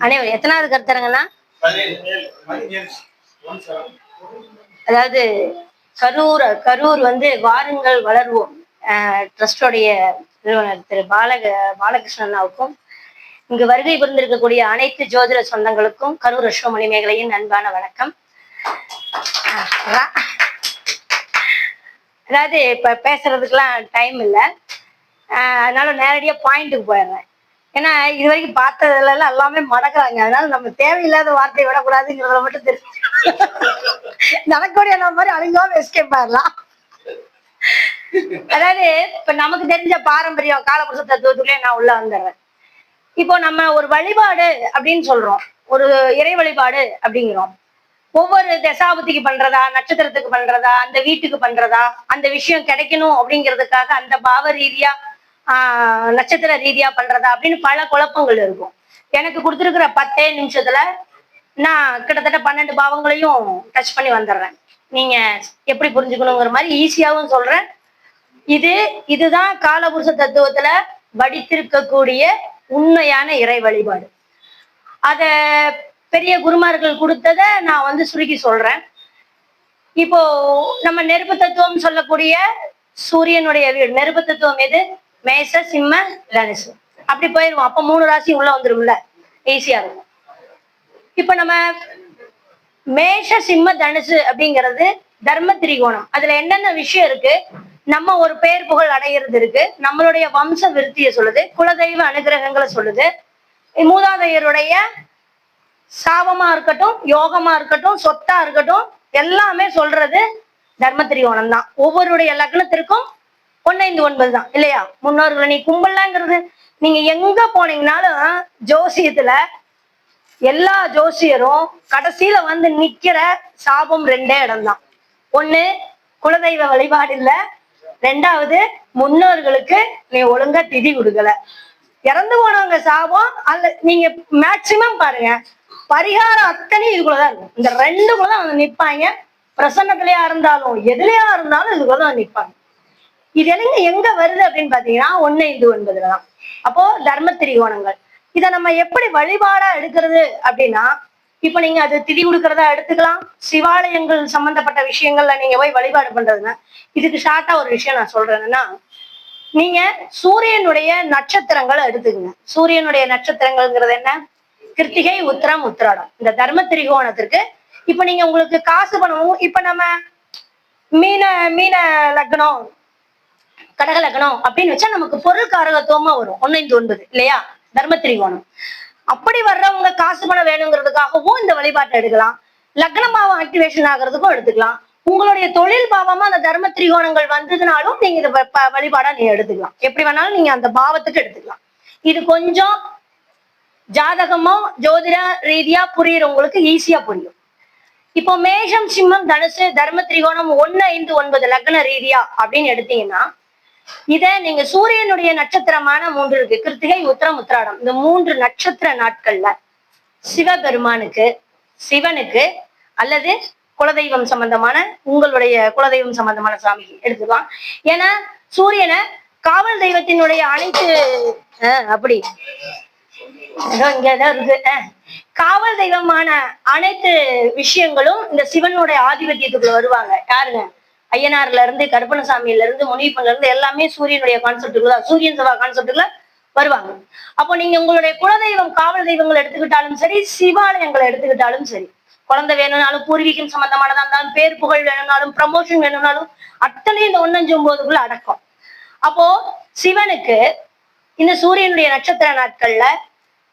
அனைவரும் எத்தனாவது கருத்தரங்கன்னா, அதாவது கரூர் வாருங்கள் வளர்வோம் ட்ரஸ்டோடைய நிறுவனர் திரு பாலகிருஷ்ணனாவுக்கும் இங்கு வருகை புரிந்திருக்கக்கூடிய அனைத்து ஜோதிட சொந்தங்களுக்கும் கரூர் அஸ்வமணி மேகலையின் அன்பான வணக்கம். அதாவது இப்ப பேசுறதுக்கெல்லாம் டைம் இல்லை, அதனால நேரடியா பாயிண்ட்டுக்கு போயிடுறேன். ஏன்னா இது வரைக்கும் பார்த்ததுல எல்லாம் எல்லாமே மடக்குறாங்க. அதனால நம்ம தேவையில்லாத வார்த்தையை விடக்கூடாதுங்கிறத மட்டும் தெரிஞ்சு நடக்கக்கூடிய நம்ம மாதிரி அழுங்காம எஸ்கேப் ஆயிடலாம். அதாவது இப்ப நமக்கு தெரிஞ்ச பாரம்பரியம் காலபுருஷ தத்துவத்துக்குள்ளே நான் உள்ள வந்துடுறேன். இப்போ நம்ம ஒரு வழிபாடு அப்படின்னு சொல்றோம், ஒரு இறை வழிபாடு அப்படிங்கிறோம். ஒவ்வொரு தசாபதிக்கு பண்றதா, நட்சத்திரத்துக்கு பண்றதா, அந்த வீட்டுக்கு பண்றதா, அந்த விஷயம் கிடைக்கணும் அப்படிங்கிறதுக்காக அந்த பாவ ரீதியா நட்சத்திர ரீதியா பண்றதா அப்படின்னு பல குழப்பங்கள் இருக்கும். எனக்கு கொடுத்துருக்கிற 10 நிமிஷத்துல நான் கிட்டத்தட்ட 12 பாவங்களையும் டச் பண்ணி வந்துடுறேன். நீங்க எப்படி புரிஞ்சுக்கணுங்கிற மாதிரி ஈஸியாவும் சொல்றேன். இதுதான் காலபுருஷ தத்துவத்துல வடித்திருக்கக்கூடிய உண்மையான இறை வழிபாடு. அத பெரிய குருமார்கள் கொடுத்தத நான் சுருக்கி சொல்றேன். இப்போ நம்ம நெருப்பு தத்துவம் சொல்லக்கூடிய சூரியனுடைய வீடு நெருப்பு தத்துவம் எது? மேச சிம்ம தனுசு. அப்படி போயிருவோம். அப்ப 3 ராசி உள்ள வந்துரும்ல, ஈஸியா இருக்கும். இப்ப நம்ம மேஷ சிம்ம தனுசு அப்படிங்கிறது தர்ம திரிகோணம். அதுல என்னென்ன விஷயம் இருக்கு? நம்ம ஒரு பெயர் புகழ் அடையிறது இருக்கு, நம்மளுடைய வம்ச விருத்தியை சொல்லுது, குலதெய்வ அனுகிரகங்களை சொல்லுது, மூதாதையருடைய சாபமா இருக்கட்டும், யோகமா இருக்கட்டும், சொத்தா இருக்கட்டும், எல்லாமே சொல்றது தர்ம திரிகோணம் தான். ஒவ்வொருடைய லக்னத்திற்கும் 159 தான் இல்லையா? முன்னோர்களை நீ கும்பலாங்கிறது நீங்க எங்க போனீங்கன்னாலும் ஜோசியத்துல எல்லா ஜோசியரும் கடைசியில நிக்கிற சாபம் 2 இடம்தான். ஒண்ணு குலதெய்வ வழிபாடு இல்ல, 2வது முன்னோர்களுக்கு நீ ஒழுங்கா திதி கொடுக்கல, இறந்து போனவங்க சாபம். அல்ல நீங்க மேக்சிமம் பாருங்க, பரிகாரம் அத்தனை இதுக்குள்ளதான் இருக்கும். இந்த 2குள்ளதான் நிற்பாங்க. பிரசன்னத்திலயா இருந்தாலும் எதுலயா இருந்தாலும் இதுக்குள்ளதான் நிற்பாங்க. இது எங்க வருது அப்படின்னு பாத்தீங்கன்னா 159 தான். அப்போ தர்ம திரிகோணங்கள். இதை நம்ம எப்படி வழிபாடா எடுக்கிறது அப்படின்னா, இப்ப நீங்க அது திதி கொடுக்கறதா எடுத்துக்கலாம். சிவாலயங்கள் சம்பந்தப்பட்ட விஷயங்கள்ல நீங்க போய் வழிபாடு பண்றதுன்னா, இதுக்கு ஷார்ட்டா ஒரு விஷயம் நான் சொல்றேன்னா, நீங்க சூரியனுடைய நட்சத்திரங்களை எடுத்துக்கங்க. சூரியனுடைய நட்சத்திரங்கள்ங்கிறது என்ன? கிருத்திகை, உத்திரம், உத்திராடம். இந்த தர்ம திரிகோணத்திற்கு இப்ப நீங்க உங்களுக்கு காசு பண்ணணும். இப்ப நம்ம மீன லக்னம், கடக லக்னம் அப்படின்னு வச்சா நமக்கு பொருள் காரகத்துவமா வரும் 159 இல்லையா? தர்ம திரிகோணம். அப்படி வர்றவங்க காசு பணம் வேணுங்கிறதுக்காகவும் இந்த வழிபாட்டை எடுக்கலாம். லக்ன பாவம் ஆக்டிவேஷன் ஆகிறதுக்கும் எடுத்துக்கலாம். உங்களுடைய தொழில் பாவமா அந்த தர்ம திரிகோணங்கள் வந்ததுனாலும் நீங்க இதை வழிபாடா நீங்க எடுத்துக்கலாம். எப்படி வேணாலும் நீங்க அந்த பாவத்துக்கு எடுத்துக்கலாம். இது கொஞ்சம் ஜாதகமோ ஜோதிட ரீதியா புரியுறவங்களுக்கு ஈஸியா புரியும். இப்போ மேஷம் சிம்மம் தனுசு தர்ம திரிகோணம் 159 லக்ன ரீதியா அப்படின்னு எடுத்தீங்கன்னா, இத நீங்க சூரியனுடைய நட்சத்திரமான 3 இருக்கு, கிருத்திகை, உத்திரம், உத்திராடம். இந்த 3 நட்சத்திர நாட்கள்ல சிவபெருமானுக்கு, சிவனுக்கு அல்லது குலதெய்வம் சம்பந்தமான உங்களுடைய குலதெய்வம் சம்பந்தமான சாமிக்கு எடுத்துக்கலாம். ஏன்னா சூரியனை காவல் தெய்வத்தினுடைய அனைத்து அப்படி இங்கதான் இருக்கு. காவல் தெய்வமான அனைத்து விஷயங்களும் இந்த சிவனுடைய ஆதிபத்தியத்துக்குள்ள வருவாங்க. யாருங்க? ஐயனார்ல இருந்து, கருப்பணசாமியில இருந்து, முனிப்பன்ல இருந்து எல்லாமே சூரியனுடைய கான்செப்டுக்குள்ள, சூரியன் செவ்வா கான்செப்டுக்குள்ள வருவாங்க. அப்போ நீங்க உங்களுடைய குலதெய்வம் காவல் தெய்வங்களை எடுத்துக்கிட்டாலும் சரி, சிவாலயங்களை எடுத்துக்கிட்டாலும் சரி, குழந்தை வேணும்னாலும், பூர்வீகம் சம்பந்தமானதா இருந்தாலும், பேர் புகழ் வேணும்னாலும், ப்ரமோஷன் வேணும்னாலும், அத்தனையும் இந்த 159க்குள்ள அடக்கம். அப்போ சிவனுக்கு இந்த சூரியனுடைய நட்சத்திர நாட்கள்ல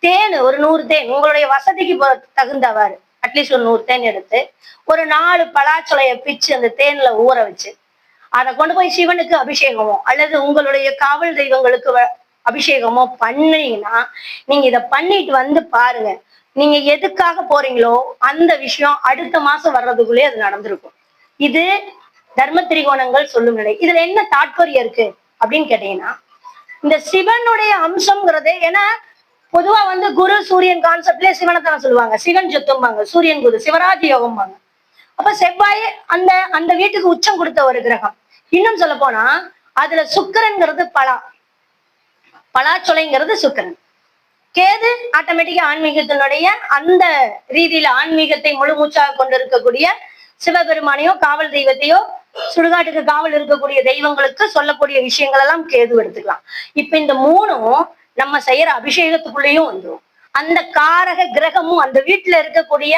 தேன், ஒரு 100 தேன் உங்களுடைய வசதிக்கு தகுந்தவாறு அட்லீஸ்ட் ஒரு 100 தேன் எடுத்து ஒரு 4 பலாச்சொலைய பிச்சு அந்த தேன்ல ஊற வச்சு அதை கொண்டு போய் சிவனுக்கு அபிஷேகமோ அல்லது உங்களுடைய காவல் தெய்வங்களுக்கு அபிஷேகமோ பண்ணீங்கன்னா, நீங்க இதை பண்ணிட்டு பாருங்க. நீங்க எதுக்காக போறீங்களோ அந்த விஷயம் அடுத்த மாசம் வர்றதுக்குள்ளே அது நடந்திருக்கும். இது தர்ம திரிகோணங்கள் சொல்லும் நிலை. இதுல என்ன தாற்பயம் இருக்கு அப்படின்னு கேட்டீங்கன்னா, இந்த சிவனுடைய அம்சம்ங்கிறதே, ஏன்னா பொதுவா குரு சூரியன் கான்செப்ட்லயே சிவனை தானே சொல்லுவாங்க. சிவன் சொத்தும்பாங்க, சூரியன் குரு, சிவராஜ் யோகம்பாங்க. அப்ப செவ்வாய் அந்த வீட்டுக்கு உச்சம் கொடுத்த ஒரு கிரகம். இன்னும் சொல்ல போனா அதுல சுக்கிரன்ங்கிறது பலாச்சொலைங்கிறது சுக்கிரன். கேது ஆட்டோமேட்டிக்கா ஆன்மீகத்தினுடைய அந்த ரீதியில ஆன்மீகத்தை முழு மூச்சாக கொண்டிருக்கக்கூடிய சிவபெருமானையோ காவல் தெய்வத்தையோ சுடுகாட்டுக்கு காவல் இருக்கக்கூடிய தெய்வங்களுக்கு சொல்லக்கூடிய விஷயங்கள் எல்லாம் கேது எடுத்துக்கலாம். இப்ப இந்த மூணும் நம்ம செய்யற அபிஷேகத்துக்குள்ளேயும் வந்துடும். அந்த காரக கிரகமும் அந்த வீட்டுல இருக்கக்கூடிய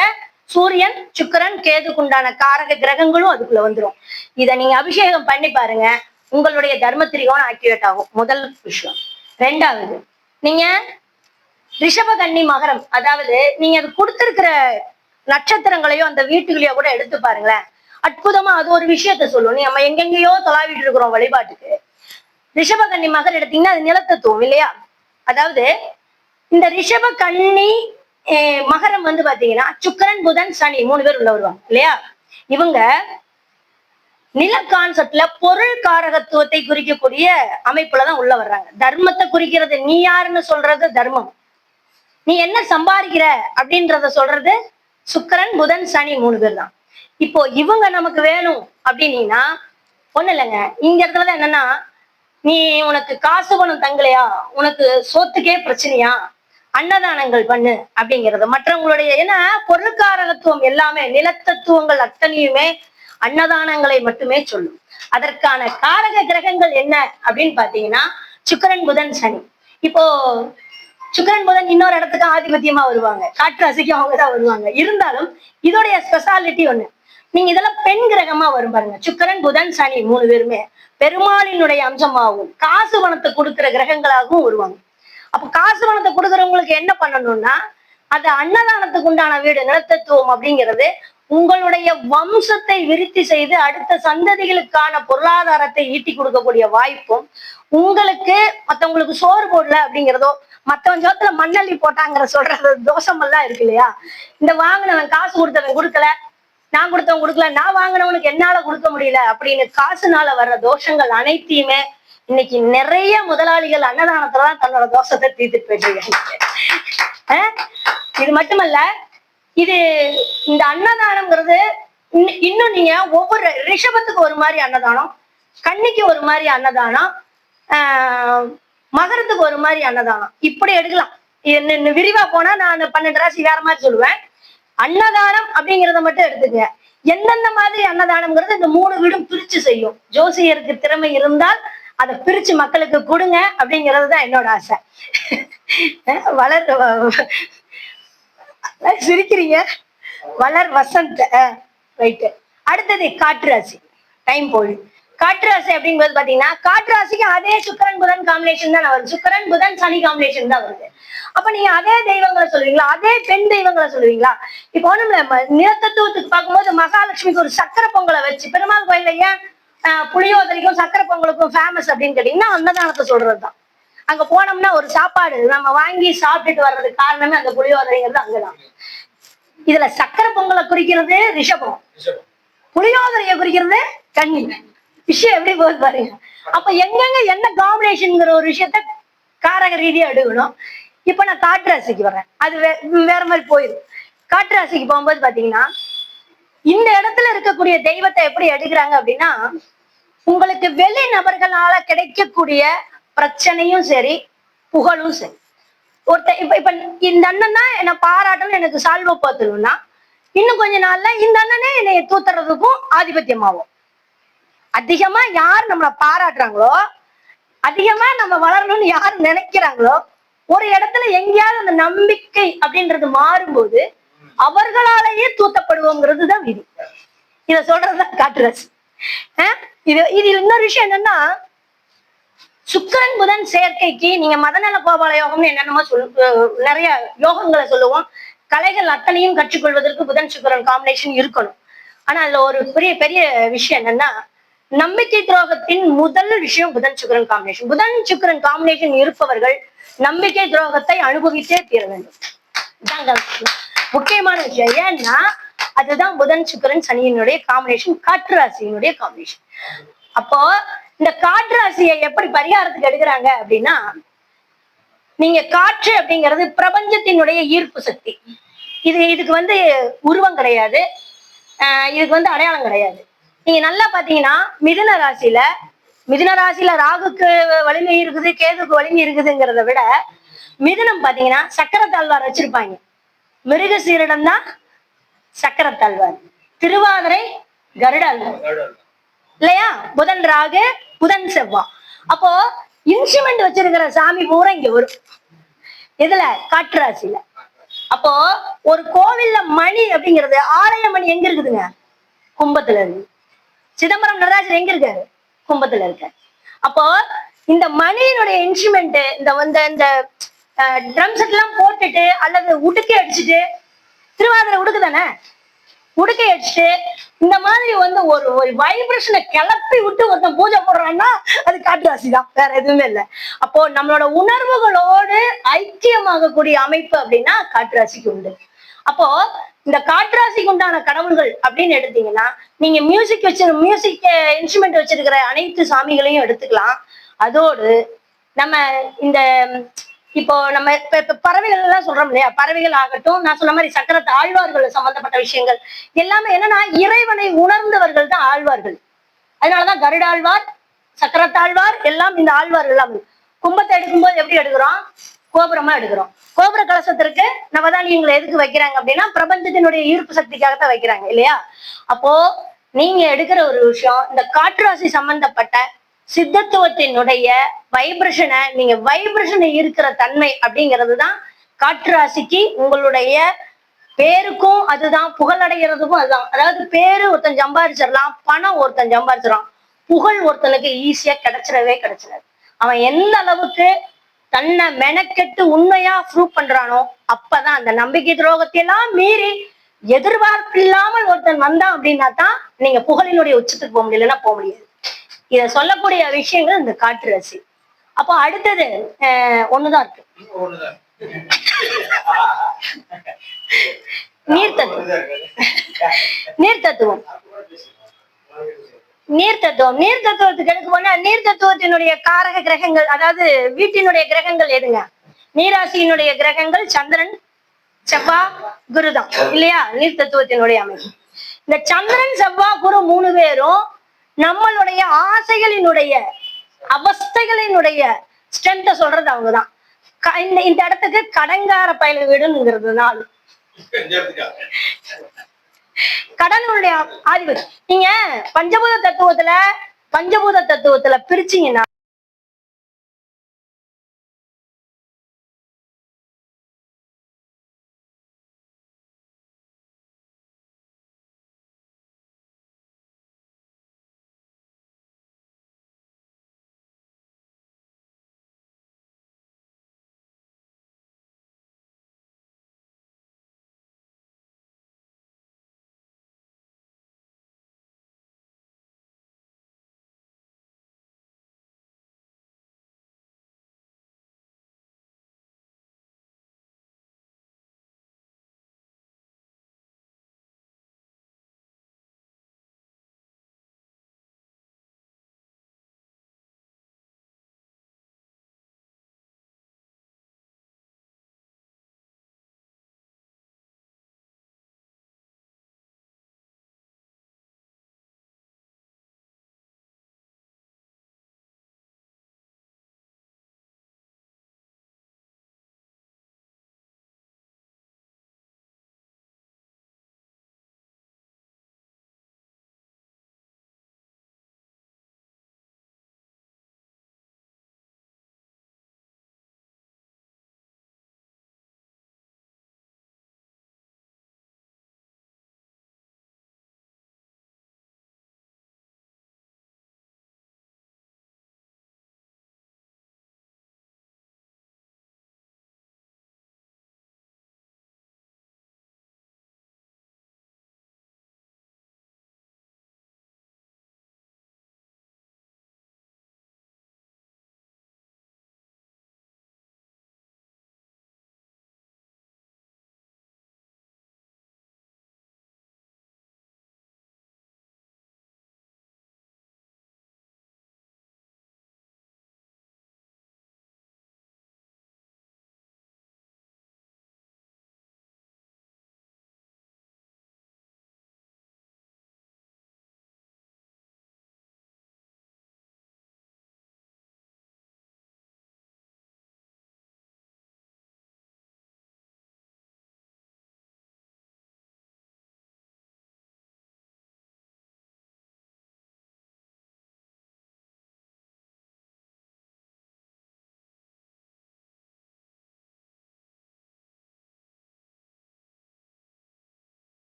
சூரியன் சுக்கிரன் கேதுக்குண்டான காரக கிரகங்களும் அதுக்குள்ள வந்துடும். இத நீங்க அபிஷேகம் பண்ணி பாருங்க, உங்களுடைய தர்ம திரிகோணம் ஆக்டிவேட் ஆகும். முதல் விஷயம். ரெண்டாவது, நீங்க ரிஷபகன்னி மகரம், அதாவது நீங்க அது கொடுத்திருக்கிற நட்சத்திரங்களையோ அந்த வீட்டுகளையோ கூட எடுத்து பாருங்களேன், அற்புதமா அது ஒரு விஷயத்த சொல்லும். நம்ம எங்கெங்கயோ தொலாவிட்டு இருக்கிறோம் வழிபாட்டுக்கு. ரிஷபகன்னி மகர் எடுத்தீங்கன்னா அது நிலத்தத்துவம் இல்லையா? அதாவது இந்த ரிஷபகன்னி மகரம் வந்து பாத்தீங்கன்னா சுக்கிரன் புதன் சனி 3 பேர் உள்ள வருவாங்க இல்லையா? இவங்க நில கான்செப்ட்ல பொருள் காரகத்துவத்தை குறிக்கக்கூடிய அமைப்புலதான் உள்ள வர்றாங்க. தர்மத்தை குறிக்கிறது நீ யாருன்னு சொல்றது தர்மம், நீ என்ன சம்பாதிக்கிற அப்படின்றத சொல்றது சுக்கிரன் புதன் சனி 3 பேர் தான். இப்போ இவங்க நமக்கு வேணும் அப்படின்னீங்கன்னா ஒண்ணு இல்லைங்க, இங்க இடத்துலதான் என்னன்னா, நீ உனக்கு காசு பணம் தங்கலையா, உனக்கு சோத்துக்கே பிரச்சனையா, அன்னதானங்கள் பண்ணு அப்படிங்கிறது மற்றவங்களுடைய. ஏன்னா பொருட்காரகத்துவம் எல்லாமே நிலத்தத்துவங்கள் அத்தனையுமே அன்னதானங்களை மட்டுமே சொல்லும். அதற்கான காரக கிரகங்கள் என்ன அப்படின்னு பாத்தீங்கன்னா சுக்கிரன் புதன் சனி. இப்போ சுக்கிரன் புதன் இன்னொரு இடத்துக்கு ஆதிபத்தியமா வருவாங்க, காற்று ராசிக்கும் அவங்கதான் வருவாங்க. இருந்தாலும் இதோடைய ஸ்பெஷாலிட்டி ஒண்ணு, நீங்க இதெல்லாம் பெண் கிரகமா வரும் பாருங்க. சுக்கிரன் புதன் சனி 3 பேருமே பெருமாளினுடைய அம்சமாகவும் காசு பணத்தை கொடுக்கிற கிரகங்களாகவும் வருவாங்க. அப்ப காசு பணத்தை கொடுக்கறவங்களுக்கு என்ன பண்ணணும்னா, அது அன்னதானத்துக்கு உண்டான வீடு நிலத்தத்துவம் அப்படிங்கிறது உங்களுடைய வம்சத்தை விருத்தி செய்து அடுத்த சந்ததிகளுக்கான பொருளாதாரத்தை ஈட்டி கொடுக்கக்கூடிய வாய்ப்பும், உங்களுக்கு மத்தவங்களுக்கு சோறு போடல அப்படிங்கிறதோ, மத்தவன் ஜோத்துல மண்ணள்ளி போட்டாங்கிற சொல்றது தோஷம் எல்லாம் இருக்கு இல்லையா? இந்த வாங்கினவன் காசு கொடுத்தவன் கொடுக்கல, நான் கொடுத்தவன் கொடுக்கல, நான் வாங்கினவனுக்கு என்னால கொடுக்க முடியல அப்படின்னு காசுனால வர்ற தோஷங்கள் அனைத்தையுமே இன்னைக்கு நிறைய முதலாளிகள் அன்னதானத்துலதான் தன்னோட தோஷத்தை தீர்த்துட்டு போயிட்டு. இது மட்டுமல்ல, இது இந்த அன்னதானம்ங்கிறது இன்னும் நீங்க ஒவ்வொரு ரிஷபத்துக்கு ஒரு மாதிரி அன்னதானம், கன்னிக்கு ஒரு மாதிரி அன்னதானம், மகரத்துக்கு ஒரு மாதிரி அன்னதானம், இப்படி எடுக்கலாம். இன்னும் விரிவா போனா நான் 12 ராசி வேற மாதிரி சொல்லுவேன். அன்னதானம் அப்படிங்கிறத மட்டும் எடுத்துங்க. எந்தெந்த மாதிரி அன்னதானம்ங்கிறது இந்த 3 வீடும் பிரிச்சு செய்யும். ஜோசியருக்கு திறமை இருந்தால் அதை பிரிச்சு மக்களுக்கு கொடுங்க அப்படிங்கிறது தான் என்னோட ஆசை. சிரிக்கிறீங்க, வளர் வசந்த் ரைட்டு. அடுத்தது காற்று ராசி. டைம் போகுது. காற்று ராசி அப்படிங்கிறது பாத்தீங்கன்னா காற்று ராசிக்கு அதே சுக்கிரன் புதன் காம்பினேஷன் தான் வருது, சுக்கிரன் புதன் சனி காம்பினேஷன் தான் வருது. அப்ப நீங்க அதே தெய்வங்களை சொல்லுவீங்களா, அதே பெண் தெய்வங்களை சொல்லுவீங்களா? இப்போ ஒண்ணுல நிலத்தத்துவத்துக்கு பார்க்கும்போது மகாலட்சுமிக்கு ஒரு சக்கரை பொங்கலை வச்சு, பெருமாள் கோயில்ல ஏன் புளியோதரைக்கும் சக்கரை பொங்கலுக்கும் ஃபேமஸ் அப்படின்னு கேட்டீங்கன்னா அன்னதானத்தை சொல்றதுதான். அங்க போனோம்னா ஒரு சாப்பாடு நம்ம வாங்கி சாப்பிட்டுட்டு வர்றதுக்கு காரணமே அந்த புளியோதரைங்கிறது அங்கதான். இதுல சக்கரை பொங்கலை குறிக்கிறது ரிஷபம், புளியோதரையை குறிக்கிறது கன்னி. விஷயம் எப்படி போகுது பாருங்க. அப்ப எங்கெங்க என்ன காம்பினேஷன்ங்கிற ஒரு விஷயத்த காரக ரீதியா எடுக்கணும். இப்ப நான் காற்று ராசிக்கு வர்றேன், அது வேற மாதிரி போயிடும். காற்று ராசிக்கு போகும்போது பாத்தீங்கன்னா இந்த இடத்துல இருக்கக்கூடிய தெய்வத்தை எப்படி எடுக்கிறாங்க அப்படின்னா, உங்களுக்கு வெளி நபர்களால கிடைக்கக்கூடிய பிரச்சனையும் சரி புகழும் சரி. இப்ப இந்த அண்ணன் தான் என்ன பாராட்டணும், எனக்கு சால்வ பார்த்துருன்னா இன்னும் கொஞ்ச நாள்ல இந்த அண்ணனே என்னை தூத்துறதுக்கும் ஆதிபத்தியமாகும். அதிகமா யார் நம்மளை பாராட்டுறாங்களோ, அதிகமா நம்ம வளரணும்னு யார் நினைக்கிறாங்களோ, ஒரு இடத்துல எங்கேயாவது அந்த நம்பிக்கை அப்படின்றது மாறும்போது அவர்களாலேயே தூத்தப்படுவோங்கிறது தான் விதி. இத சொல்றதுதான் காற்று ராசி. இது இன்னொரு விஷயம் என்னன்னா, சுக்கிரன் புதன் சேர்க்கைக்கு நீங்க மதநல கோபால யோகம்னு என்னென்னமோ நிறைய யோகங்களை சொல்லுவோம். கலைகள் அத்தனையும் கற்றுக்கொள்வதற்கு புதன் சுக்கிரன் காம்பினேஷன் இருக்கணும். ஆனா அதுல ஒரு பெரிய பெரிய விஷயம் என்னன்னா, நம்பிக்கை துரோகத்தின் முதல் விஷயம் புதன் சுக்கிரன் காம்பினேஷன். புதன் சுக்கிரன் காம்பினேஷன் இருப்பவர்கள் நம்பிக்கை துரோகத்தை அனுபவித்தே தீர வேண்டும். முக்கியமான விஷயம். ஏன்னா அதுதான் புதன் சுக்கிரன் சனியினுடைய காம்பினேஷன், காற்று ராசியினுடைய காம்பினேஷன். அப்போ இந்த காற்று ராசியை எப்படி பரிகாரத்துக்கு எடுக்கிறாங்க அப்படின்னா, நீங்க காற்று அப்படிங்கிறது பிரபஞ்சத்தினுடைய ஈர்ப்பு சக்தி. இதுக்கு வந்து உருவம் கிடையாது, இதுக்கு வந்து அடையாளம் கிடையாது. நீங்க நல்லா பாத்தீங்கன்னா மிதுன ராசியில ராகுக்கு வலிமை இருக்குது, கேதுக்கு வலிமை இருக்குதுங்கிறத விட மிதுனம் பாத்தீங்கன்னா சக்கரத்தாழ்வார் வச்சிருப்பாங்க. மிருகசீரிடம் தான் சக்கரத்தாழ்வார். திருவாதிரை கருடாழ்வார் இல்லையா? புதன் ராகு, புதன் செவ்வா. அப்போ இன்ஸ்ட்ருமெண்ட் வச்சிருக்கிற சாமி பூரா இங்க வரும். இதுல காற்று ராசியில. அப்போ ஒரு கோவில்ல மணி அப்படிங்கிறது, ஆலய மணி எங்க இருக்குதுங்க? கும்பத்துல இருக்கு. சிதம்பரம் நடராஜர் எங்க இருக்காரு? கும்பத்துல இருக்காரு. அப்போ இந்த மணியினுடைய இன்ஸ்ட்ருமெண்ட், இந்த ட்ரம் செட் எல்லாம் போட்டுட்டு அல்லது உடுக்கை அடிச்சுட்டு, திருவாதிரை உடுக்கு தானே, உடுக்கை அடிச்சுட்டு இந்த மாதிரி ஒரு வைப்ரேஷனை கிளப்பி விட்டு ஒருத்தன் பூஜை போடுறான்னா அது காற்று ராசி தான், வேற எதுவுமே இல்லை. அப்போ நம்மளோட உணர்வுகளோடு ஐக்கியமாகக்கூடிய அமைப்பு அப்படின்னா காற்று ராசிக்கு உண்டு. அப்போ இந்த காற்றாசிக்கு உண்டான கடவுள்கள் அப்படின்னு எடுத்தீங்கன்னா, நீங்க மியூசிக் இன்ஸ்ட்ருமெண்ட் வச்சிருக்கிற அனைத்து சாமிகளையும் எடுத்துக்கலாம். அதோடு நம்ம இந்த இப்போ நம்ம இப்ப பறவைகள் எல்லாம் சொல்றோம் இல்லையா, பறவைகள் ஆகட்டும், நான் சொன்ன மாதிரி சக்கரத்து ஆழ்வார்கள் சம்பந்தப்பட்ட விஷயங்கள் எல்லாமே என்னன்னா, இறைவனை உணர்ந்தவர்கள் தான் ஆழ்வார்கள். அதனாலதான் கருடாழ்வார், சக்கரத்தாழ்வார் எல்லாம் இந்த ஆழ்வார்கள் எல்லாம். கும்பத்தை எடுக்கும்போது எப்படி எடுக்கிறோம்? கோபுரமா எடுக்கிறோம். கோபுர கலசத்திற்கு நவதானியங்களை எதுக்கு வைக்கிறாங்க அப்படின்னா, பிரபஞ்சத்தினுடைய ஈர்ப்பு சக்திக்காகத்தான் வைக்கிறாங்க இல்லையா? அப்போ நீங்க எடுக்கிற ஒரு விஷயம், இந்த காற்றாசி சம்பந்தப்பட்ட சித்தத்துவத்தினுடைய வைப்ரேஷனை, நீங்க வைப்ரேஷனை இருக்கிற தன்மை அப்படிங்கிறது தான் காற்று ராசிக்கு உங்களுடைய பேருக்கும் அதுதான், புகழடைகிறதுக்கும் அதுதான். அதாவது பேரு ஒருத்தன் சம்பாதிச்சிடலாம், பணம் ஒருத்தன் சம்பாதிச்சிடலாம், புகழ் ஒருத்தனுக்கு ஈஸியா கிடைச்சிடாது. அவன் எந்த அளவுக்கு தன்னை மெனக்கெட்டு உண்மையா ப்ரூவ் பண்றானோ அப்பதான் அந்த நம்பிக்கை துரோகத்தை எல்லாம் மீறி எதிர்பார்ப்பு இல்லாமல் ஒருத்தன் வந்தான் அப்படின்னா தான் நீங்க புகழினுடைய உச்சத்துக்கு போக முடியலன்னா போக முடியாது. இத சொல்லக்கூடிய விஷயங்கள் இந்த காற்று ராசி. அப்போ அடுத்தது ஒண்ணுதான் இருக்கு, நீர்த்தத்துவம். நீர்த்தத்துவத்துக்கு எடுக்க போனா, நீர்த்தத்துவத்தினுடைய காரக கிரகங்கள், அதாவது வீட்டினுடைய கிரகங்கள் எதுங்க? நீராசியினுடைய கிரகங்கள் சந்திரன், செவ்வாய், குருதான் இல்லையா? நீர்த்தத்துவத்தினுடைய அமைப்பு. இந்த சந்திரன், செவ்வாய், குரு 3 பேரும் நம்மளுடைய ஆசைகளினுடைய அவஸ்தைகளினுடைய ஸ்ட்ரென்த்தை சொல்றது அவங்கதான். இந்த இடத்துக்கு கடங்கார பயல வீடுங்கிறதுனால கடனுடைய ஆதிபதி. நீங்க பஞ்சபூத தத்துவத்துல பிரிச்சீங்கன்னா